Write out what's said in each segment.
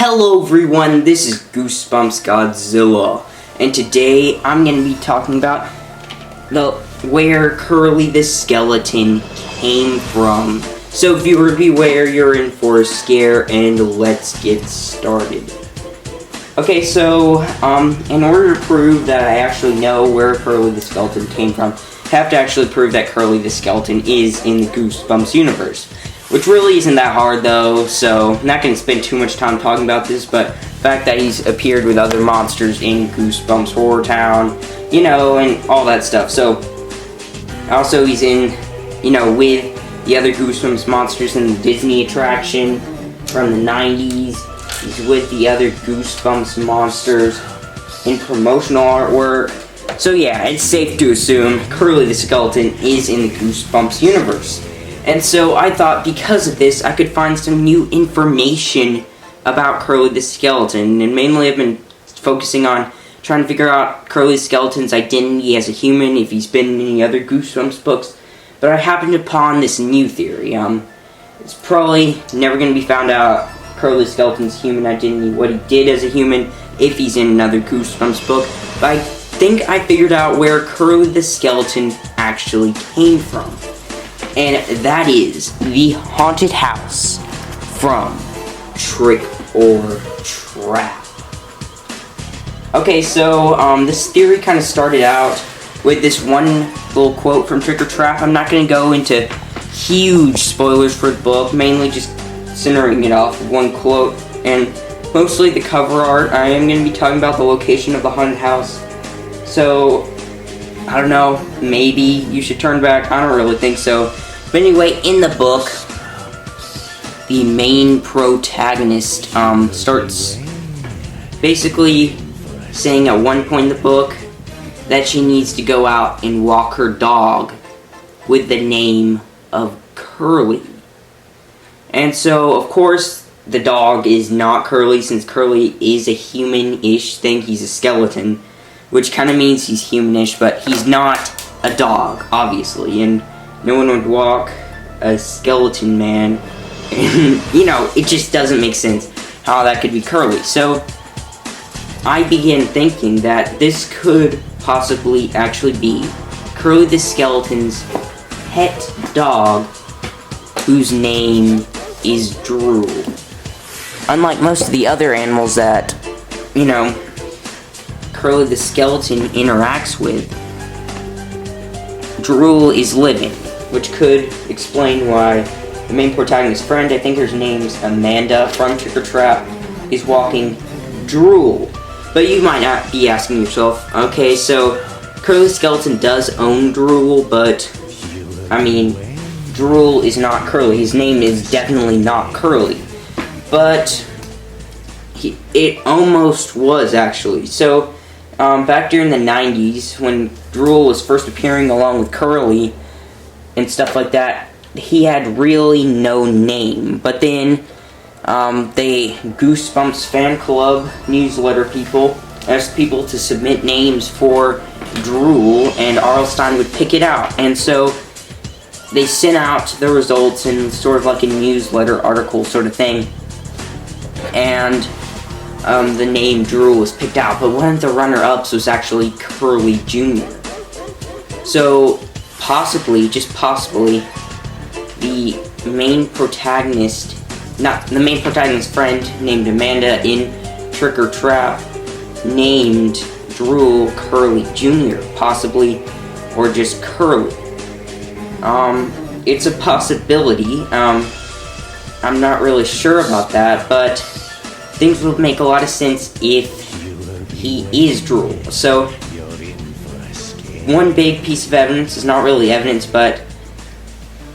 Hello everyone, this is Goosebumps Godzilla, and today I'm going to be talking about where Curly the Skeleton came from. So viewer beware, you're in for a scare, and let's get started. Okay, so in order to prove that I actually know where Curly the Skeleton came from, I have to actually prove that Curly the Skeleton is in the Goosebumps universe. Which really isn't that hard though, so I'm not going to spend too much time talking about this, but the fact that he's appeared with other monsters in Goosebumps Horror Town, you know, and all that stuff. So, also he's in, you know, with the other Goosebumps monsters in the Disney attraction from the 90s. He's with the other Goosebumps monsters in promotional artwork. So yeah, it's safe to assume Curly the Skeleton is in the Goosebumps universe. And so I thought because of this, I could find some new information about Curly the Skeleton. And mainly I've been focusing on trying to figure out Curly the Skeleton's identity as a human, if he's been in any other Goosebumps books. But I happened upon this new theory. It's probably never going to be found out Curly the Skeleton's human identity, what he did as a human, if he's in another Goosebumps book. But I think I figured out where Curly the Skeleton actually came from. And that is the haunted house from Trick or Trap. Okay, so this theory kind of started out with this one little quote from Trick or Trap. I'm not going to go into huge spoilers for the book, mainly just centering it off of one quote. And mostly the cover art. I am going to be talking about the location of the haunted house. So, I don't know, maybe you should turn back. I don't really think so. But anyway, in the book, the main protagonist starts basically saying at one point in the book that she needs to go out and walk her dog with the name of Curly. And so, of course, the dog is not Curly, since Curly is a human-ish thing. He's a skeleton, which kind of means he's humanish, but he's not a dog, obviously. And no one would walk a skeleton man. And, you know, it just doesn't make sense how that could be Curly. So, I began thinking that this could possibly actually be Curly the Skeleton's pet dog, whose name is Drool. Unlike most of the other animals that, you know, Curly the Skeleton interacts with, Drool is living, which could explain why the main protagonist's friend, I think her name's Amanda from Trick or Trap, is walking Drool. But you might not be asking yourself, okay, so Curly the Skeleton does own Drool, but, I mean, Drool is not Curly. His name is definitely not Curly. But it almost was, actually. So, back during the 90s, when Drool was first appearing along with Curly and stuff like that, he had really no name. But then, the Goosebumps fan club newsletter people asked people to submit names for Drool, and Arlstein would pick it out. And so, they sent out the results in sort of like a newsletter article sort of thing. And the name Drool was picked out, but one of the runner-ups was actually Curly Jr. So, possibly, just possibly, the main protagonist, not the main protagonist's friend named Amanda in Trick or Trap, named Drool Curly Jr., possibly, or just Curly. It's a possibility. I'm not really sure about that, but things would make a lot of sense if he is Drool. So, one big piece of evidence is not really evidence, but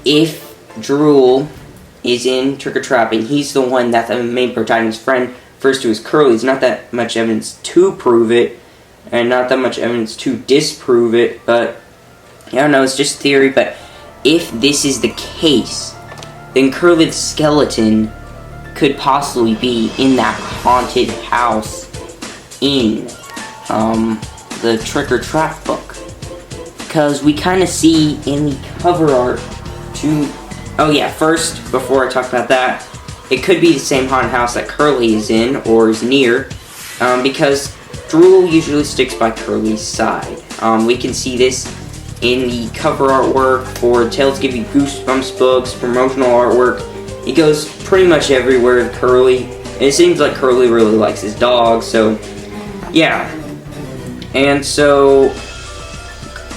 if Drool is in Trick or Trap and he's the one that the main protagonist's friend refers to as Curly, there's not that much evidence to prove it, and not that much evidence to disprove it, but I don't know, it's just theory. But if this is the case, then Curly the Skeleton could possibly be in that haunted house in the Trick or Trap book. Because we kind of see in the cover art to... Oh yeah, first, before I talk about that, it could be the same haunted house that Curly is in or is near, because Drool usually sticks by Curly's side. We can see this in the cover artwork for Tales Give You Goosebumps books, promotional artwork. He goes pretty much everywhere with Curly, and it seems like Curly really likes his dog, so yeah. And so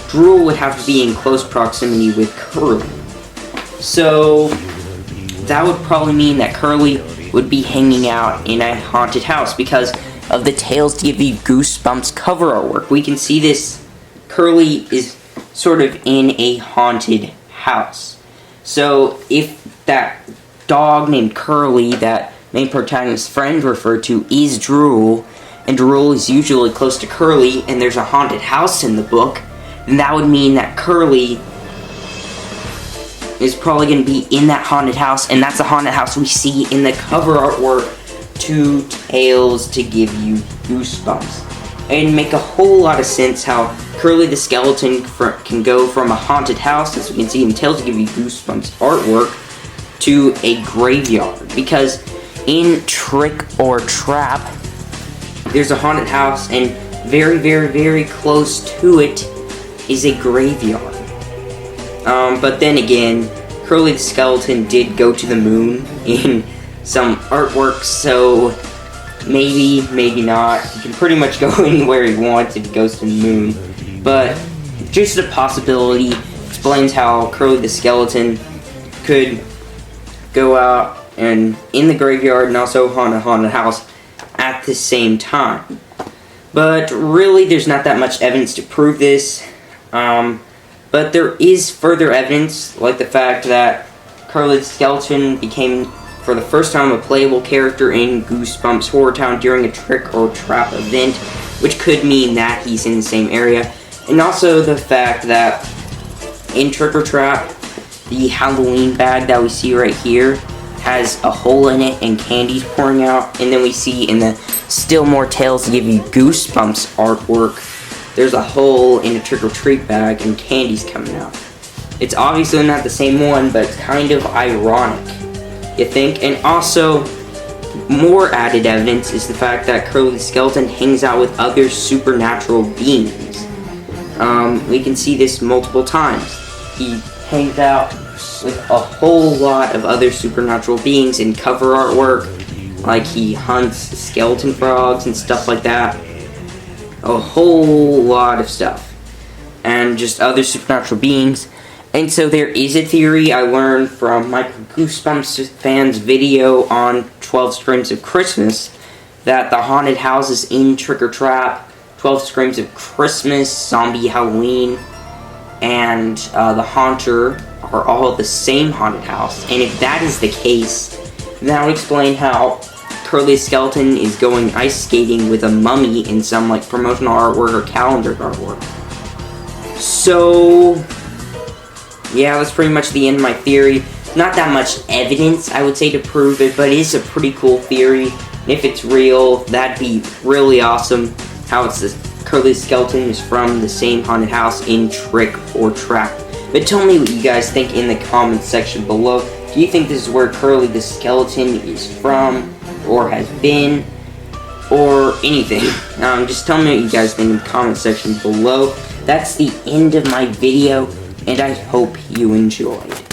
Drool would have to be in close proximity with Curly. So that would probably mean that Curly would be hanging out in a haunted house because of the Tales to Give You Goosebumps cover artwork. We can see this. Curly is sort of in a haunted house. So if that dog named Curly that main protagonist's friend referred to is Drool, and Drool is usually close to Curly, and there's a haunted house in the book, then that would mean that Curly is probably going to be in that haunted house, and that's the haunted house we see in the cover artwork to Tales to Give You Goosebumps. And make a whole lot of sense how Curly the Skeleton can go from a haunted house, as we can see in Tales to Give You Goosebumps artwork, to a graveyard. Because in Trick or Trap, there's a haunted house, and very, very, very close to it is a graveyard. But then again, Curly the Skeleton did go to the moon in some artwork, so maybe, maybe not. He can pretty much go anywhere he wants if he goes to the moon. But just a possibility explains how Curly the Skeleton could go out and in the graveyard and also haunt a haunted house at the same time. But really, there's not that much evidence to prove this. But there is further evidence, like the fact that Curly the Skeleton became, for the first time, a playable character in Goosebumps Horror Town during a Trick or Trap event, which could mean that he's in the same area. And also the fact that in Trick or Trap, the Halloween bag that we see right here has a hole in it and candy's pouring out. And then we see in the Still More Tales to Give You Goosebumps artwork, there's a hole in a trick-or-treat bag and candy's coming out. It's obviously not the same one, but it's kind of ironic, you think? And also, more added evidence is the fact that Curly the Skeleton hangs out with other supernatural beings. We can see this multiple times. He hangs out with a whole lot of other supernatural beings in cover artwork, like he hunts skeleton frogs and stuff like that. A whole lot of stuff, and just other supernatural beings. And so there is a theory I learned from my Goosebumps fans video on 12 Screams of Christmas that the haunted houses in Trick or Trap, 12 Screams of Christmas, Zombie Halloween, and the Haunter are all the same haunted house. And if that is the case, then that would explain how Curly Skeleton is going ice skating with a mummy in some like promotional artwork or calendar artwork. So yeah, that's pretty much the end of my theory. Not that much evidence, I would say, to prove it, but it is a pretty cool theory. And if it's real, that'd be really awesome. How it's this Curly Skeleton is from the same haunted house in Trick or Trap. But tell me what you guys think in the comments section below. Do you think this is where Curly the Skeleton is from, or has been, or anything? Just tell me what you guys think in the comment section below. That's the end of my video, and I hope you enjoyed.